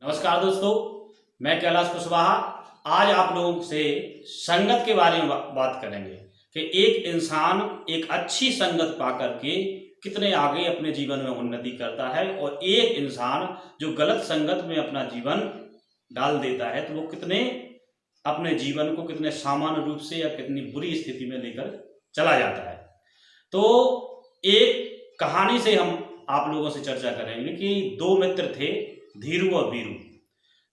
नमस्कार दोस्तों, मैं कैलाश कुशवाहा आज आप लोगों से संगत के बारे में बात करेंगे कि एक इंसान एक अच्छी संगत पाकर के कितने आगे अपने जीवन में उन्नति करता है और एक इंसान जो गलत संगत में अपना जीवन डाल देता है तो वो कितने अपने जीवन को कितने सामान्य रूप से या कितनी बुरी स्थिति में लेकर चला जाता है। तो एक कहानी से हम आप लोगों से चर्चा करेंगे कि दो मित्र थे, धीरू और वीरू।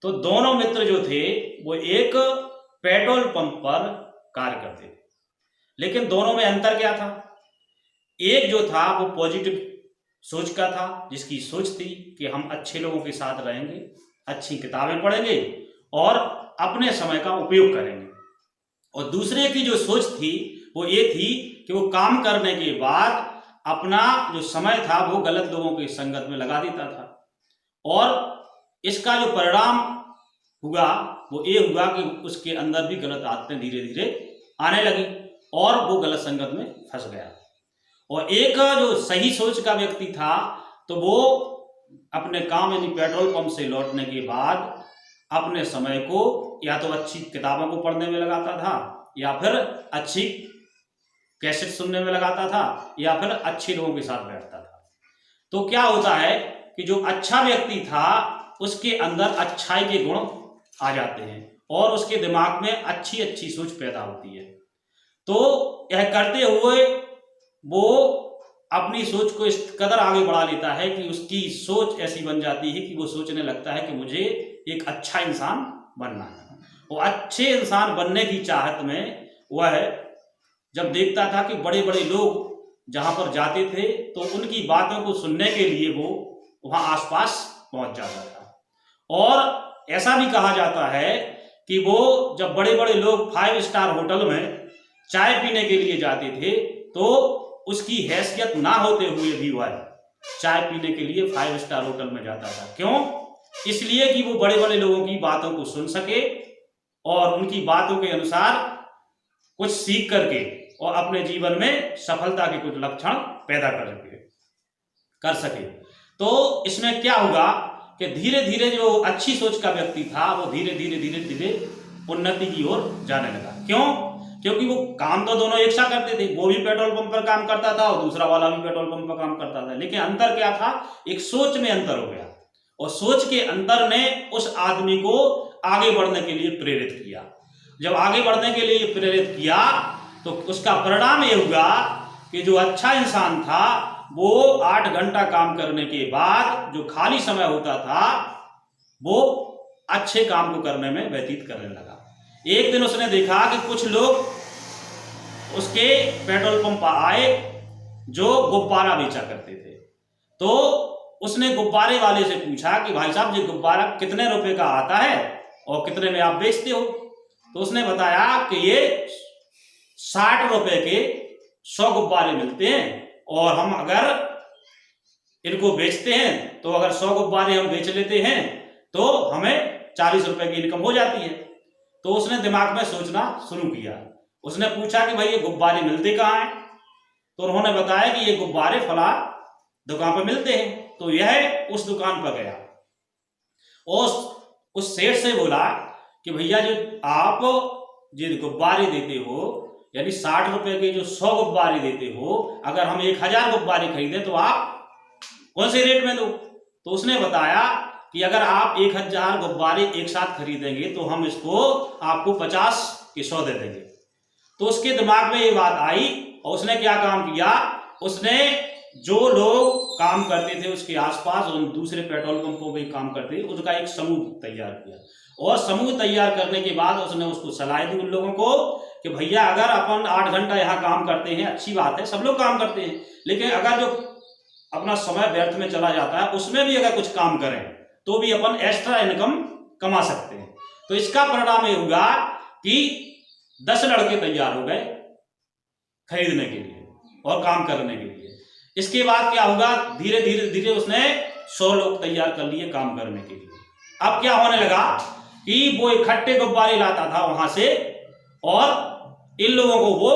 तो दोनों मित्र जो थे वो एक पेट्रोल पंप पर कार्य करते थे, लेकिन दोनों में अंतर क्या था? एक जो था वो पॉजिटिव सोच का था, जिसकी सोच थी कि हम अच्छे लोगों के साथ रहेंगे, अच्छी किताबें पढ़ेंगे और अपने समय का उपयोग करेंगे। और दूसरे की जो सोच थी वो ये थी कि वो काम करने के बाद अपना जो समय था वो गलत लोगों की संगत में लगा देता था और इसका जो परिणाम हुआ वो ये हुआ कि उसके अंदर भी गलत आदतें धीरे धीरे आने लगी और वो गलत संगत में फंस गया। और एक जो सही सोच का व्यक्ति था तो वो अपने काम यानी पेट्रोल पंप से लौटने के बाद अपने समय को या तो अच्छी किताबों को पढ़ने में लगाता था या फिर अच्छी कैसेट सुनने में लगाता था या फिर अच्छे लोगों के साथ बैठता था। तो क्या होता है कि जो अच्छा व्यक्ति था उसके अंदर अच्छाई के गुण आ जाते हैं और उसके दिमाग में अच्छी अच्छी सोच पैदा होती है। तो यह करते हुए वो अपनी सोच को इस कदर आगे बढ़ा लेता है कि उसकी सोच ऐसी बन जाती है कि वो सोचने लगता है कि मुझे एक अच्छा इंसान बनना है। वो अच्छे इंसान बनने की चाहत में वह जब देखता था कि बड़े बड़े लोग जहां पर जाते थे तो उनकी बातों को सुनने के लिए वो वहां आसपास पहुंच जाता था। और ऐसा भी कहा जाता है कि वो जब बड़े बड़े लोग 5 स्टार होटल में चाय पीने के लिए जाते थे तो उसकी हैसियत ना होते हुए भी वह चाय पीने के लिए 5 स्टार होटल में जाता था। क्यों? इसलिए कि वो बड़े बड़े लोगों की बातों को सुन सके और उनकी बातों के अनुसार कुछ सीख करके और अपने जीवन में सफलता के कुछ लक्षण पैदा कर सके। तो इसमें क्या होगा कि धीरे धीरे जो अच्छी सोच का व्यक्ति था वो धीरे धीरे उन्नति की ओर जाने लगा। क्यों? क्योंकि वो काम तो दोनों एक साथ करते थे। वो भी पेट्रोल पंप पर काम करता था और दूसरा वाला भी पेट्रोल पंप पर काम करता था, लेकिन अंतर क्या था? एक सोच में अंतर हो गया और सोच के अंतर ने उस आदमी को आगे बढ़ने के लिए प्रेरित किया। जब आगे बढ़ने के लिए प्रेरित किया तो उसका परिणाम ये हुआ कि जो अच्छा इंसान था वो 8 घंटा काम करने के बाद जो खाली समय होता था वो अच्छे काम को करने में व्यतीत करने लगा। एक दिन उसने देखा कि कुछ लोग उसके पेट्रोल पंप पर आए जो गुब्बारा बेचा करते थे। तो उसने गुब्बारे वाले से पूछा कि भाई साहब ये गुब्बारा कितने रुपए का आता है और कितने में आप बेचते हो? तो उसने बताया कि ये 60 रुपए के 100 गुब्बारे मिलते हैं और हम अगर इनको बेचते हैं तो अगर 100 गुब्बारे हम बेच लेते हैं तो हमें 40 रुपए की इनकम हो जाती है। तो उसने दिमाग में सोचना शुरू किया। उसने पूछा कि भाई ये गुब्बारे मिलते कहाँ हैं? तो उन्होंने बताया कि ये गुब्बारे फला दुकान पर मिलते हैं। तो यह उस दुकान पर गया और उस सेठ से बोला कि भैया जो आप जो गुब्बारे देते हो यानी 60 रुपए के जो 100 गुब्बारे देते हो, अगर हम 1000 गुब्बारे खरीदे तो आप कौन से रेट में दो? तो उसने बताया कि अगर आप 1000 गुब्बारे एक साथ खरीदेंगे तो हम इसको आपको 50 के 100 दे देंगे। तो उसके दिमाग में ये बात आई और उसने क्या काम किया? उसने जो लोग काम करते थे उसके आसपास और दूसरे पेट्रोल पंपों पे काम करते थे उसका एक समूह तैयार किया और समूह तैयार करने के बाद उसने उसको सलाह दी उन लोगों को कि भैया अगर अपन 8 घंटा यहाँ काम करते हैं, अच्छी बात है, सब लोग काम करते हैं, लेकिन अगर जो अपना समय व्यर्थ में चला जाता है उसमें भी अगर कुछ काम करें तो भी अपन एक्स्ट्रा इनकम कमा सकते हैं। तो इसका परिणाम ये हुआ कि 10 लड़के तैयार हो गए खरीदने के लिए और काम करने के लिए। इसके बाद क्या होगा? धीरे धीरे उसने 100 लोग तैयार कर लिए काम करने के लिए। अब क्या होने लगा कि वो इकट्ठे गुब्बारे लाता था वहां से और इन लोगों को वो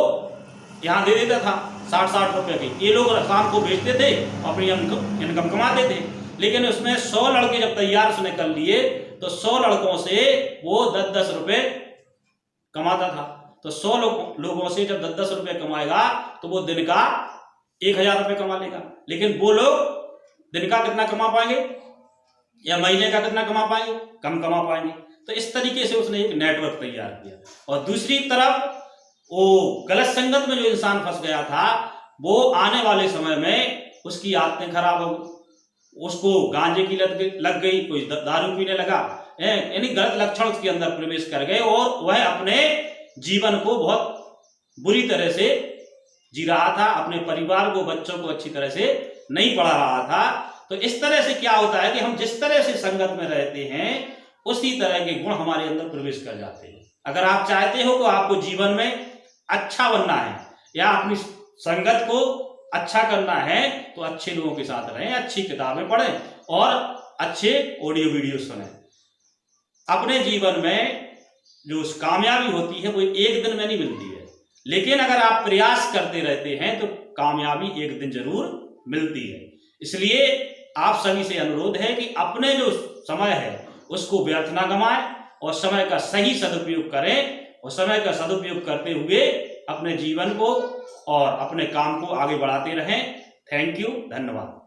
यहाँ दे देता था 60-60 रुपए की। ये लोग काम को बेचते थे, अपनी इनकम कमाते थे। लेकिन उसमें 100 लड़के जब तैयार उसने कर लिए तो 100 लड़कों से वो 10-10 रुपए कमाता था। तो 100 लोगों से जब 10-10 रुपए कमाएगा तो वो दिन का 1000 रुपए कमा लेगा। लेकिन वो लोग दिन का कितना कमा पाएंगे या महीने का कितना कमा पाएंगे? कम कमा पाएंगे। तो इस तरीके से उसने एक नेटवर्क तैयार किया। और दूसरी तरफ वो गलत संगत में जो इंसान फंस गया था, वो आने वाले समय में उसकी आदतें खराब हो गई, उसको गांजे की लत लग गई, कोई दारू पीने लगा, यानी गलत लक्षण उसके अंदर प्रवेश कर गए और वह अपने जीवन को बहुत बुरी तरह से जी रहा था, अपने परिवार को, बच्चों को अच्छी तरह से नहीं पढ़ा रहा था। तो इस तरह से क्या होता है कि हम जिस तरह से संगत में रहते हैं उसी तरह के गुण हमारे अंदर प्रवेश कर जाते हैं। अगर आप चाहते हो कि आपको जीवन में अच्छा बनना है या अपनी संगत को अच्छा करना है तो अच्छे लोगों के साथ रहें, अच्छी किताबें पढ़ें और अच्छे ऑडियो वीडियो सुनें। अपने जीवन में जो कामयाबी होती है वो एक दिन में नहीं मिलती है, लेकिन अगर आप प्रयास करते रहते हैं तो कामयाबी एक दिन जरूर मिलती है। इसलिए आप सभी से अनुरोध है कि अपने जो समय है उसको व्यर्थ ना गंवाएं और समय का सही सदुपयोग करें, और समय का सदुपयोग करते हुए अपने जीवन को और अपने काम को आगे बढ़ाते रहें। थैंक यू, धन्यवाद।